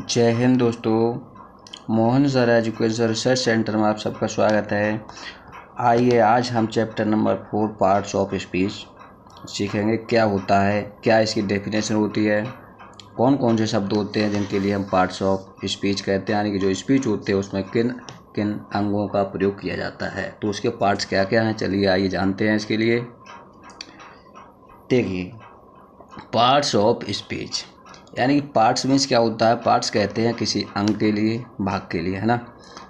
जय हिंद दोस्तों। Mohan sir education research centre में आप सबका स्वागत है। आइए आज हम chapter number 4 parts of speech सीखेंगे। क्या होता है, क्या इसकी डेफिनेशन होती है, कौन कौन से शब्द होते हैं जिनके लिए हम पार्ट्स ऑफ स्पीच कहते हैं, यानी कि जो स्पीच होते हैं उसमें किन किन अंगों का प्रयोग किया जाता है। तो उसके पार्ट्स क्या क्या हैं, चलिए आइए जानते हैं। इसके लिए देखिए, पार्ट्स ऑफ स्पीच यानी कि पार्ट्स मीन्स क्या होता है। पार्ट्स कहते हैं किसी अंग के लिए, भाग के लिए, है ना।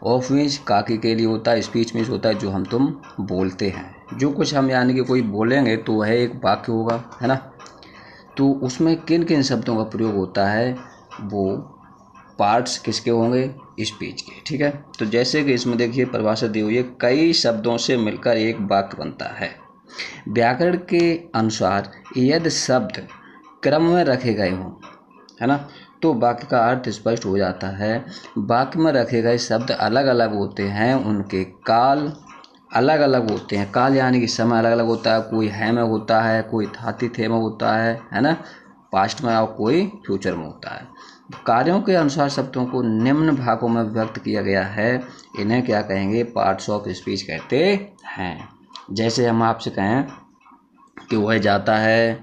ऑफ मीन्स काकी के लिए होता है। स्पीच मीन्स होता है जो हम तुम बोलते हैं, जो कुछ हम यानी कि कोई बोलेंगे तो वह एक वाक्य होगा, है ना। तो उसमें किन किन शब्दों का प्रयोग होता है, वो पार्ट्स किसके होंगे, स्पीच के। ठीक है, तो जैसे कि इसमें देखिए परिभाषा दी हुई है, कई शब्दों से मिलकर एक वाक्य बनता है। व्याकरण के अनुसार यदि शब्द क्रम में रखे गए हों, है ना, तो वाक्य का अर्थ स्पष्ट हो जाता है। वाक्य में रखे गए शब्द अलग अलग होते हैं, उनके काल अलग अलग होते हैं। काल यानी कि समय अलग अलग होता है। कोई है में होता है, कोई थाती थे में होता है ना, पास्ट में, और कोई फ्यूचर में होता है। कार्यों के अनुसार शब्दों को निम्न भागों में व्यक्त किया गया है। इन्हें क्या कहेंगे, पार्ट्स ऑफ स्पीच कहते हैं। जैसे हम आपसे कहें कि वह जाता है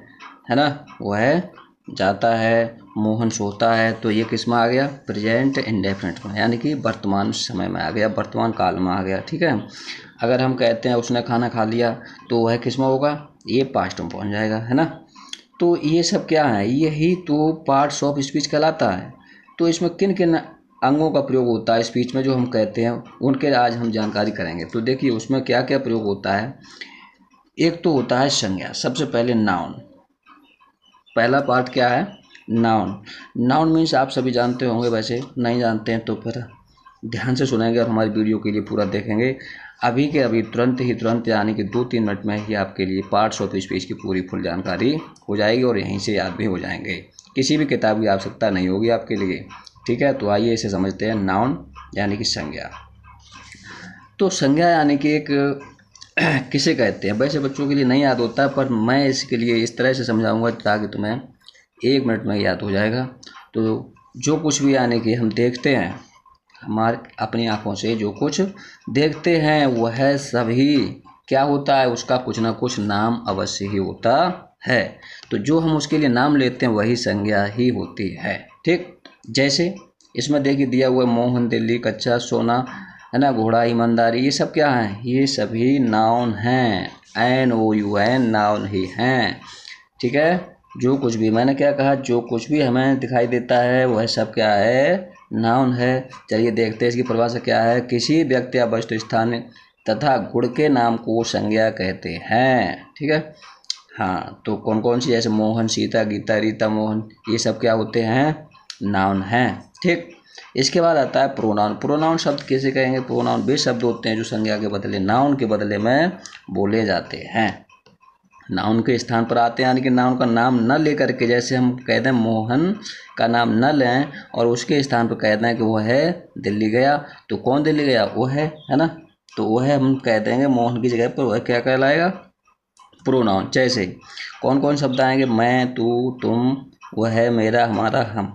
ना, वह जाता है, मोहन सोता है, तो ये किस में आ गया, प्रेजेंट इंडेफिनिट में, यानी कि वर्तमान समय में आ गया, वर्तमान काल में आ गया। ठीक है, अगर हम कहते हैं उसने खाना खा लिया, तो वह किस में होगा, ये पास्ट में पहुंच जाएगा, है ना। तो ये सब क्या है, यही तो पार्ट्स ऑफ स्पीच कहलाता है। तो इसमें किन किन अंगों का प्रयोग होता है स्पीच में जो हम कहते हैं, उनके आज हम जानकारी करेंगे। तो देखिए उसमें क्या क्या प्रयोग होता है। एक तो होता है संज्ञा। सबसे पहले नाउन। पहला पार्ट क्या है, नाउन। नाउन मीन्स आप सभी जानते होंगे, वैसे नहीं जानते हैं तो फिर ध्यान से सुनेंगे और हमारी वीडियो के लिए पूरा देखेंगे। अभी के अभी तुरंत यानी कि 2-3 मिनट में ही आपके लिए पार्ट्स ऑफ स्पीच की पूरी फुल जानकारी हो जाएगी और यहीं से याद भी हो जाएंगे। किसी भी किताब की आवश्यकता नहीं होगी आपके लिए। ठीक है, तो आइए इसे समझते हैं। नाउन यानी कि संज्ञा। तो संज्ञा यानी कि एक किसे कहते हैं, वैसे बच्चों के लिए नहीं याद होता, पर मैं इसके लिए इस तरह से समझाऊंगा ताकि तुम्हें 1 मिनट में याद हो जाएगा। तो जो कुछ भी यानी कि हम देखते हैं, हमारे अपनी आँखों से जो कुछ देखते हैं, वह सभी क्या होता है, उसका कुछ ना कुछ नाम अवश्य ही होता है। तो जो हम उसके लिए नाम लेते हैं वही संज्ञा ही होती है। ठीक, जैसे इसमें देखिए दिया हुआ मोहन, दिल्ली, कच्चा सोना, है ना, घोड़ा, ईमानदारी, ये सब क्या हैं, ये सभी नाउन हैं। NOUN नाउन ही हैं। ठीक है, जो कुछ भी मैंने क्या कहा, जो कुछ भी हमें दिखाई देता है वह सब क्या है, नाउन है। चलिए देखते हैं इसकी परिभाषा क्या है। किसी व्यक्ति या वस्तु, स्थान तथा गुण के नाम को संज्ञा कहते हैं। ठीक है, हाँ, तो कौन कौन सी, जैसे मोहन, सीता, गीता, रीता, मोहन, ये सब क्या होते हैं, नाउन हैं। ठीक, इसके बाद आता है प्रोनाउन। प्रोनाउन शब्द कैसे कहेंगे, प्रोनाउन वे शब्द होते हैं जो संज्ञा के बदले, नाउन के बदले में बोले जाते हैं, नाउन के स्थान पर आते हैं। यानी कि नाउन का नाम न लेकर के, जैसे हम कह दें मोहन का नाम न लें और उसके स्थान पर कह दें कि वो है दिल्ली गया, तो कौन दिल्ली गया, वो है ना, तो वह हम कह देंगे मोहन की जगह पर वह क्या कहलाएगा, प्रोनाउन। जैसे कौन कौन शब्द आएंगे, मैं, तू, तुम, वह है, मेरा, हमारा, हम।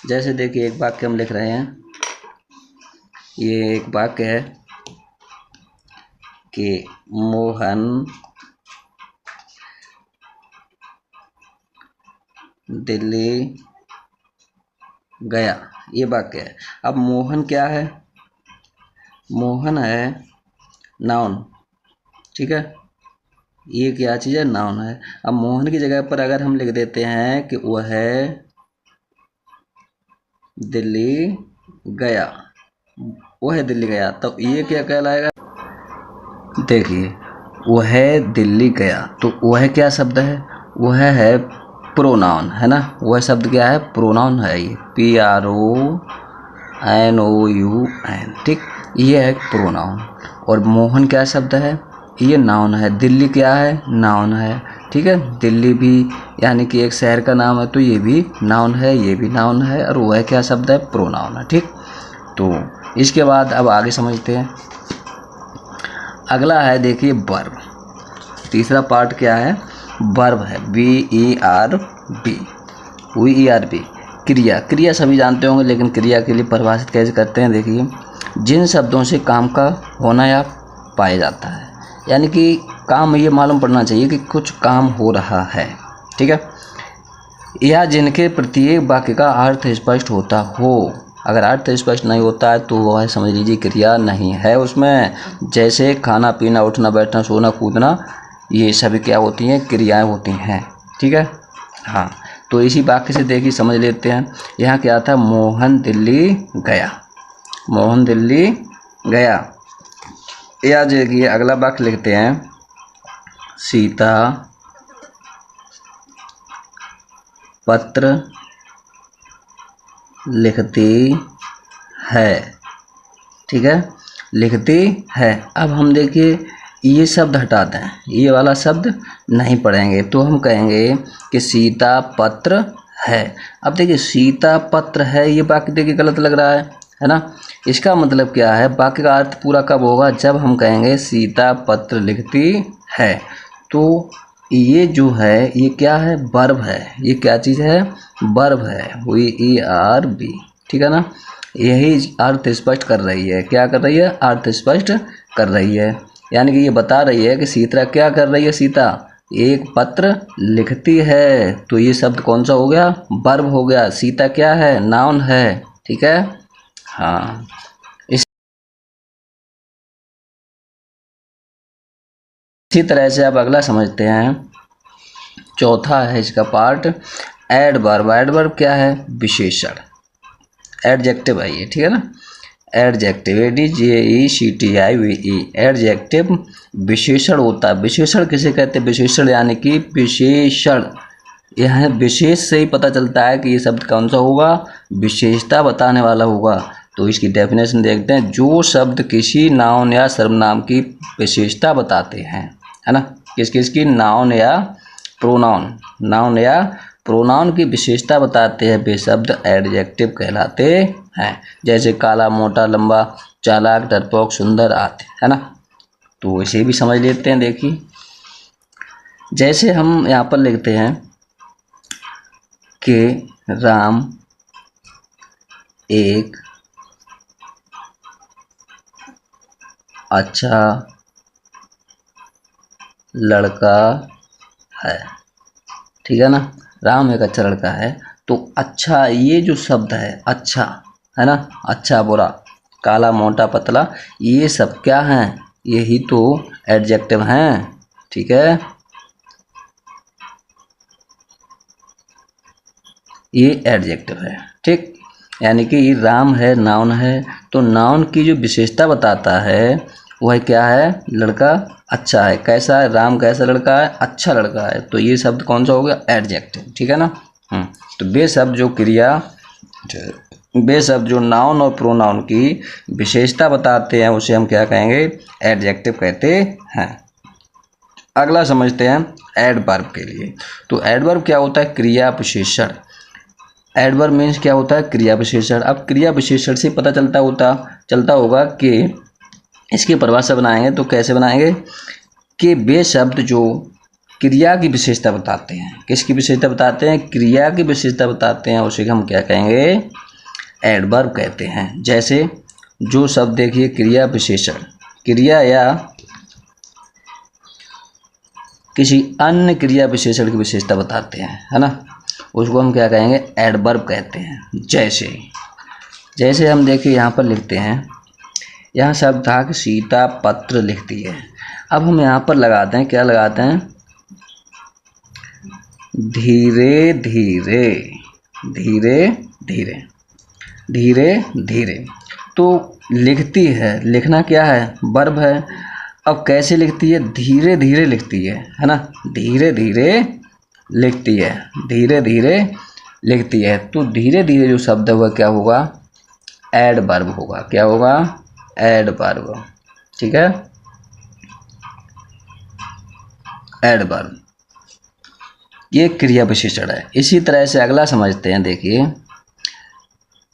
जैसे देखिए एक वाक्य हम लिख रहे हैं, ये एक वाक्य है कि मोहन दिल्ली गया, ये वाक्य है। अब मोहन क्या है, मोहन है नाउन। ठीक है, ये क्या चीज़ है, नाउन है। अब मोहन की जगह पर अगर हम लिख देते हैं कि वह है दिल्ली गया, वह है दिल्ली गया, तो ये क्या कहलाएगा, देखिए वह है दिल्ली गया, तो वह क्या शब्द है, वह है प्रोनाउन, है ना। वह शब्द क्या है, प्रोनाउन है, ये PRONOUN। ठीक, ये है प्रोनाउन। और मोहन क्या शब्द है, ये नाउन है। दिल्ली क्या है, नाउन है। ठीक है, दिल्ली भी यानी कि एक शहर का नाम है, तो ये भी नाउन है, ये भी नाउन है, और वह क्या शब्द है, प्रोनाउन है। ठीक, तो इसके बाद अब आगे समझते हैं। अगला है देखिए वर्ब। तीसरा पार्ट क्या है, वर्ब है, VERB। क्रिया, क्रिया सभी जानते होंगे, लेकिन क्रिया के लिए परिभाषित कैसे करते हैं देखिए, जिन शब्दों से काम का होना या पाया जाता है, यानी कि काम ये मालूम पड़ना चाहिए कि कुछ काम हो रहा है, ठीक है, या जिनके प्रत्येक वाक्य का अर्थ स्पष्ट होता हो। अगर अर्थ स्पष्ट नहीं होता है तो वह समझ लीजिए क्रिया नहीं है उसमें। जैसे खाना पीना, उठना बैठना, सोना कूदना, ये सभी क्या होती हैं, क्रियाएं होती हैं, ठीक है। हाँ, तो इसी वाक्य से देखिए समझ लेते हैं। यहाँ क्या था, मोहन दिल्ली गया, मोहन दिल्ली गया। या देखिए अगला वाक्य लिखते हैं, सीता पत्र लिखती है, ठीक है, लिखती है। अब हम देखिए ये शब्द हटा दें, ये वाला शब्द नहीं पढ़ेंगे, तो हम कहेंगे कि सीता पत्र है। अब देखिए सीता पत्र है, ये वाक्य देखिए गलत लग रहा है ना। इसका मतलब क्या है, वाक्य का अर्थ पूरा कब होगा, जब हम कहेंगे सीता पत्र लिखती है। तो ये जो है ये क्या है, वर्ब है। ये क्या चीज़ है, वर्ब है, VERB, ठीक है ना। यही अर्थ स्पष्ट कर रही है, क्या कर रही है, अर्थ स्पष्ट कर रही है। यानी कि ये बता रही है कि सीता क्या कर रही है, सीता एक पत्र लिखती है। तो ये शब्द कौन सा हो गया, वर्ब हो गया। सीता क्या है, नाउन है, ठीक है। हाँ, इसी तरह से अब अगला समझते हैं। चौथा है इसका पार्ट, एडवर्ब। एडवर्ब क्या है, विशेषण, एडजेक्टिव है ये, ठीक है ना। एडजेक्टिव, ADJECTIVE, एडजेक्टिव विशेषण होता है। विशेषण किसे कहते हैं, विशेषण यानी कि विशेषण, यह विशेष से ही पता चलता है कि ये शब्द कौन सा होगा, विशेषता बताने वाला होगा। तो इसकी डेफिनेशन देखते हैं, जो शब्द किसी नाउन या सर्वनाम की विशेषता बताते हैं, है ना, किस किस की, नाउन या प्रोनाउन, नाउन या प्रोनाउन की विशेषता बताते हैं, वे शब्द एडजेक्टिव कहलाते हैं। जैसे काला, मोटा, लंबा, चालाक, डरपोक, सुंदर आदि, है ना। तो इसे भी समझ लेते हैं। देखिए जैसे हम यहाँ पर लिखते हैं कि राम एक अच्छा लड़का है, ठीक है ना। राम एक अच्छा लड़का है, तो अच्छा, ये जो शब्द है अच्छा, है ना, अच्छा बुरा, काला मोटा पतला, ये सब क्या हैं, यही तो एडजेक्टिव हैं, ठीक है। ये एडजेक्टिव है, ठीक। यानी कि राम है, नाउन है, तो नाउन की जो विशेषता बताता है वह क्या है, लड़का अच्छा है। कैसा है, राम कैसा लड़का है, अच्छा लड़का है। तो ये शब्द कौन सा हो गया, एडजेक्टिव, ठीक है ना। तो वे शब्द जो क्रिया, वे शब्द जो नाउन और प्रोनाउन की विशेषता बताते हैं उसे हम क्या कहेंगे, एडजेक्टिव कहते हैं। अगला समझते हैं एडवर्ब के लिए। तो एडवर्ब क्या होता है, क्रिया विशेषण। एडवर्ब मीन्स क्या होता है, क्रिया विशेषण। अब क्रिया विशेषण से पता चलता होगा कि इसकी परिभाषा बनाएंगे तो कैसे बनाएंगे, कि वे शब्द जो क्रिया की विशेषता बताते हैं, किसकी विशेषता बताते हैं, क्रिया की विशेषता बताते हैं, उसे हम क्या कहेंगे, एडवर्ब कहते हैं। जैसे जो शब्द देखिए क्रिया विशेषण, क्रिया या किसी अन्य क्रिया विशेषण की विशेषता बताते हैं, है ना, उसको हम क्या कहेंगे, एडवर्ब कहते हैं। जैसे हम देखिए यहाँ पर लिखते हैं, यहाँ शब्द था कि सीता पत्र लिखती है। अब हम यहाँ पर लगाते हैं, क्या लगाते हैं, धीरे धीरे, धीरे धीरे, धीरे धीरे। तो लिखती है, लिखना क्या है, वर्ब है। अब कैसे लिखती है, धीरे धीरे लिखती है ना, धीरे धीरे लिखती है, धीरे धीरे लिखती है। तो धीरे धीरे जो शब्द है वह क्या होगा, एडवर्ब होगा। क्या होगा, एडवर्ब, ठीक है, एडवर्ब, ये क्रिया विशेषण है। इसी तरह से अगला समझते हैं। देखिए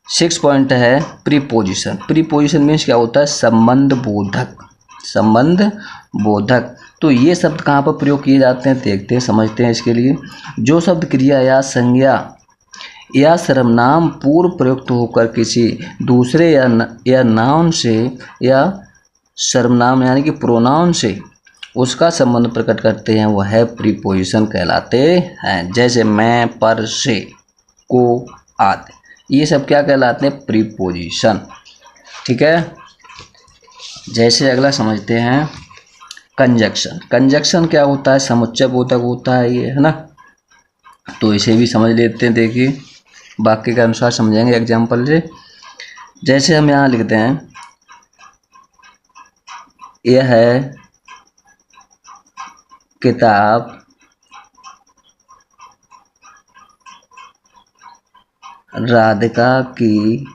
6 पॉइंट है प्रीपोजिशन। प्रीपोजिशन मीन्स क्या होता है, संबंध बोधक, संबंध बोधक। तो ये शब्द कहाँ पर प्रयोग किए जाते हैं, देखते हैं, समझते हैं। इसके लिए जो शब्द क्रिया या संज्ञा या सर्वनाम पूर्व प्रयुक्त होकर किसी दूसरे या नाउन से या सर्वनाम यानी कि प्रोनाउन से उसका संबंध प्रकट करते हैं, वह प्रीपोजिशन कहलाते हैं। जैसे मैं, पर, से, को, आदि, ये सब क्या कहलाते हैं? प्रीपोजिशन। ठीक है। जैसे अगला समझते हैं कंजक्शन। कंजक्शन क्या होता है? समुच्चय बोधक होता है ये, है ना। तो इसे भी समझ लेते हैं। देखिए वाक्य के अनुसार समझेंगे एग्जाम्पल से। जैसे हम यहाँ लिखते हैं, यह है किताब राधिका की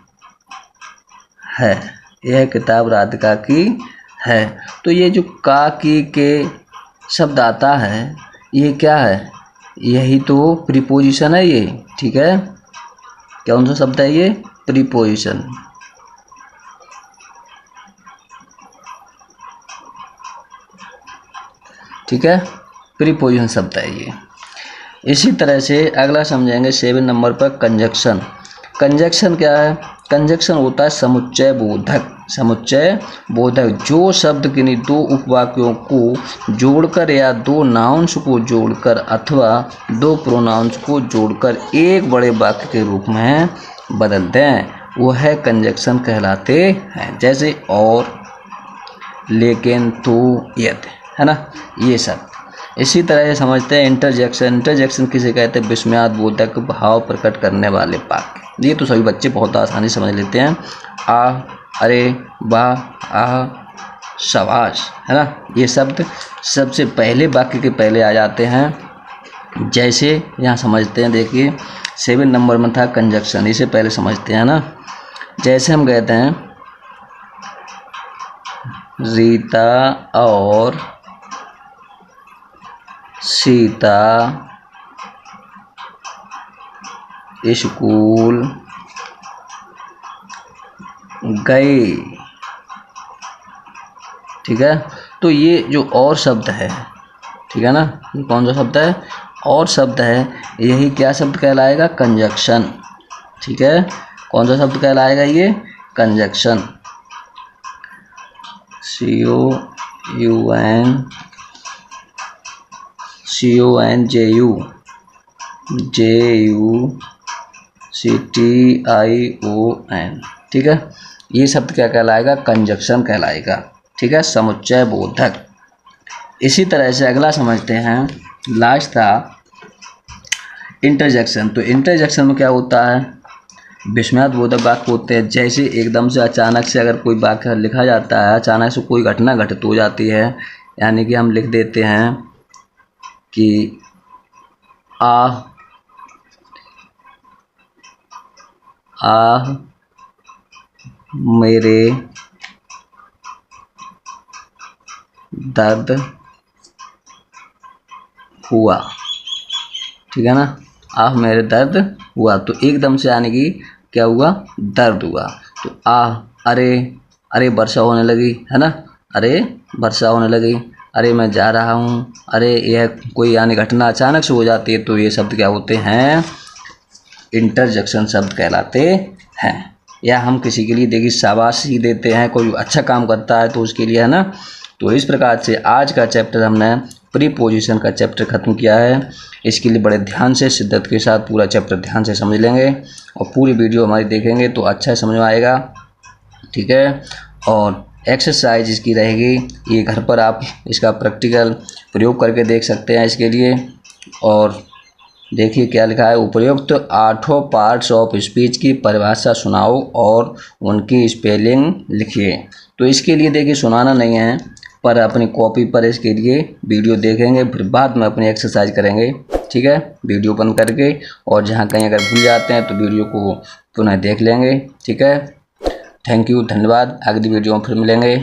है। यह किताब राधिका की है। तो ये जो का, की, के शब्द आता है, ये क्या है? यही तो प्रीपोजिशन है ये। ठीक है। कौन सा शब्द है ये? प्रीपोजिशन। ठीक है, प्रीपोजिशन शब्द है ये। इसी तरह से अगला समझेंगे 7 नंबर पर कंजक्शन। कंजक्शन क्या है? कंजक्शन होता है समुच्चय बोधक। समुच्चय बोधक जो शब्द किन्हीं दो उपवाक्यों को जोड़कर या दो नाउन्स को जोड़कर अथवा दो प्रोनाउंस को जोड़कर एक बड़े वाक्य के रूप में बदलते हैं, वह कंजक्शन कहलाते हैं। जैसे और, लेकिन, तो, यदि, है ना, ये सब। इसी तरह से समझते हैं इंटरजेक्शन। इंटरजेक्शन किसे कहते हैं? विस्मयाद बोधक भाव प्रकट करने वाले वाक्य। ये तो सभी बच्चे बहुत आसानी समझ लेते हैं। आ, अरे, वाह, आह, शाबाश, है ना, ये शब्द सबसे पहले वाक्य के पहले आ जाते हैं। जैसे यहाँ समझते हैं, देखिए 7 नंबर में था कंजक्शन, इसे पहले समझते हैं ना। जैसे हम कहते हैं रीता और सीता स्कूल गए। ठीक है। तो ये जो और शब्द है, ठीक है ना, ये कौन सा शब्द है? और शब्द है। यही क्या शब्द कहलाएगा? कंजक्शन। ठीक है। कौन सा शब्द कहलाएगा ये? कंजक्शन। CONJUCTION। ठीक है। ये शब्द क्या कहलाएगा? कंजक्शन कहलाएगा। ठीक है, समुच्चय बोधक। इसी तरह से अगला समझते हैं, लास्ट था इंटरजेक्शन। तो इंटरजेक्शन में क्या होता है? विस्मयाद बोधक वाक्य होते हैं। जैसे एकदम से अचानक से अगर कोई वाक्य लिखा जाता है, अचानक से कोई घटना घटित हो जाती है, यानी कि हम लिख देते हैं कि आह मेरे दर्द हुआ। ठीक है ना, आह मेरे दर्द हुआ। तो एकदम से यानी कि क्या हुआ? दर्द हुआ। तो आह, अरे, अरे वर्षा होने लगी, है ना, अरे वर्षा होने लगी, अरे मैं जा रहा हूँ, अरे यह कोई यानी घटना अचानक से हो जाती है, तो ये शब्द क्या होते हैं? इंटरजेक्शन शब्द कहलाते हैं। या हम किसी के लिए देखिए शाबाशी देते हैं, कोई अच्छा काम करता है तो उसके लिए, है ना। तो इस प्रकार से आज का चैप्टर हमने प्रीपोजिशन का चैप्टर ख़त्म किया है। इसके लिए बड़े ध्यान से, शिद्दत के साथ पूरा चैप्टर ध्यान से समझ लेंगे और पूरी वीडियो हमारी देखेंगे तो अच्छा समझ में आएगा। ठीक है। और एक्सरसाइज इसकी रहेगी, ये घर पर आप इसका प्रैक्टिकल प्रयोग करके देख सकते हैं इसके लिए। और देखिए क्या लिखा है, उपयुक्त 8 पार्ट्स ऑफ स्पीच की परिभाषा सुनाओ और उनकी स्पेलिंग लिखिए। तो इसके लिए देखिए सुनाना नहीं है, पर अपनी कॉपी पर इसके लिए वीडियो देखेंगे, फिर बाद में अपनी एक्सरसाइज करेंगे। ठीक है, वीडियो बंद करके, और जहाँ कहीं अगर भूल जाते हैं तो वीडियो को पुनः देख लेंगे। ठीक है, थैंक यू, धन्यवाद। अगली वीडियो में फिर मिलेंगे।